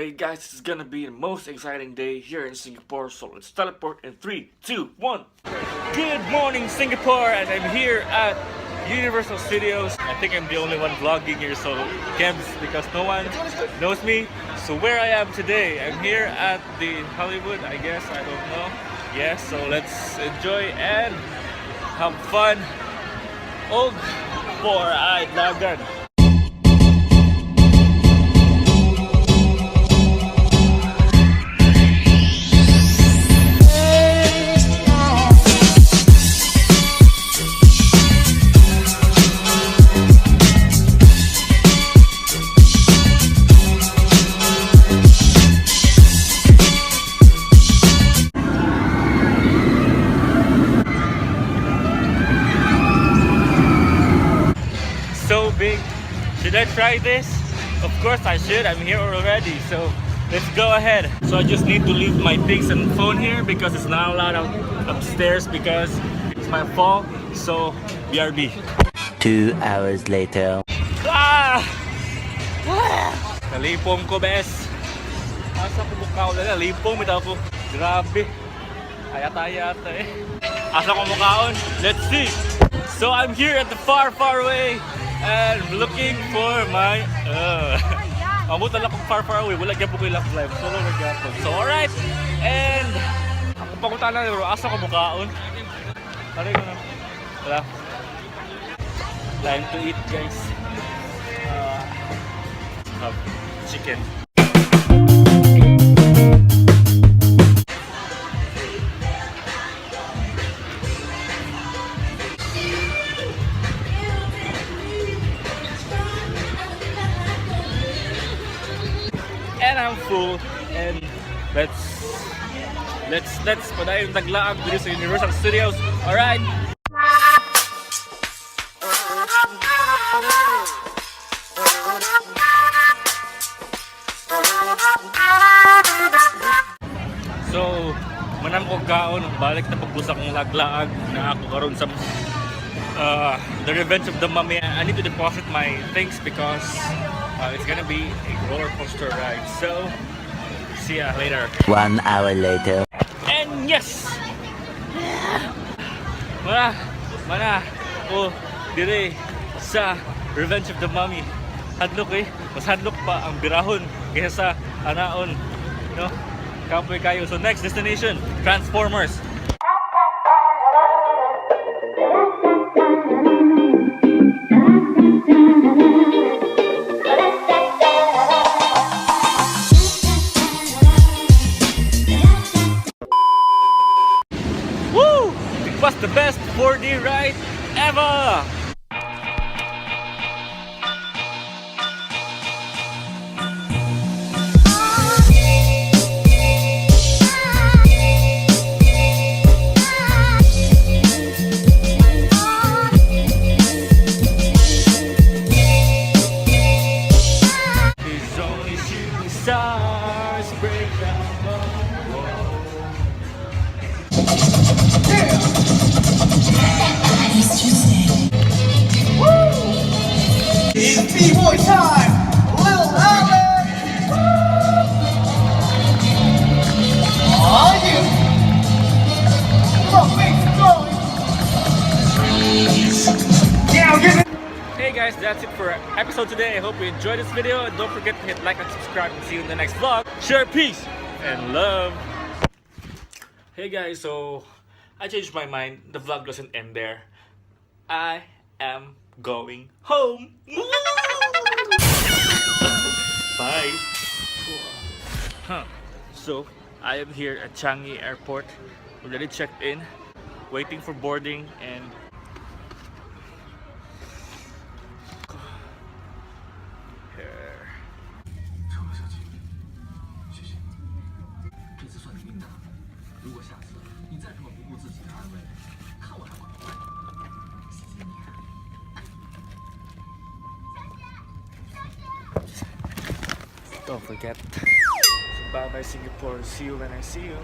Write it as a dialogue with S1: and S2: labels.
S1: Hey guys, this is gonna be the most exciting day here in Singapore, so let's teleport in 3, 2, 1. Good morning, Singapore, and I'm here at Universal Studios. I think I'm the only one vlogging here, so Kems, because no one knows me. So where I am today, I'm here at the Hollywood, I guess, I don't know. Yes, so let's enjoy and have fun. Old four-eyed lagan. So big. Should I try this? Of course I should. I'm here already. So let's go ahead. So I just need to leave my things and phone here because it's not allowed upstairs because it's my fault. So BRB.
S2: 2 hours later.
S1: Ah! Nalipong ko, bes. Asa ko mukha ko na nalipong. Bitaw ko. Grabe. Ayat-ayata eh. Asa ko mukhaon? Let's see. So I'm here at the far away. And looking for my mabutan lang kung far away. Wala kaya po ko ilang live. Solo nag-yapon. So alright. And ako pakunta na nyo. Asa ko mukhaon? Taray ko na. Wala. Time to eat, guys. Have chicken. And I'm full, and let's padayon taglaag dito sa Universal Studios. All right. So, manam ko kaon balik na pagbusa kong laglaag na ako karon sa the Revenge of the Mummy. I need to deposit my things because it's gonna be a roller coaster ride. So, see ya later.
S2: 1 hour later.
S1: And yes! Mana ko dire sa Revenge of the Mummy. Hadlok eh. Mas hadlok pa ang birahon kaysa sa anaon. No? Kapoy kayo. So next destination, Transformers. Woo! It was the best 4D ride ever! These only shooting stars break down the wall.
S3: It's B-boy time! Little Alex! Are you? Come on, make some noise! Yeah, give it!
S1: Hey guys, that's it for our episode today. I hope you enjoyed this video, and don't forget to hit like and subscribe, and see you in the next vlog. Share peace and love. Hey guys, so I changed my mind. The vlog doesn't end there. I am going home. Bye. So I am here at Changi Airport. Already checked in, waiting for boarding, and here.
S4: 这次算你命大。如果下次你再这么不顾自己的安危，看我还管不管你？谢谢你啊。
S1: Don't forget. So bye bye Singapore. See you when I see you.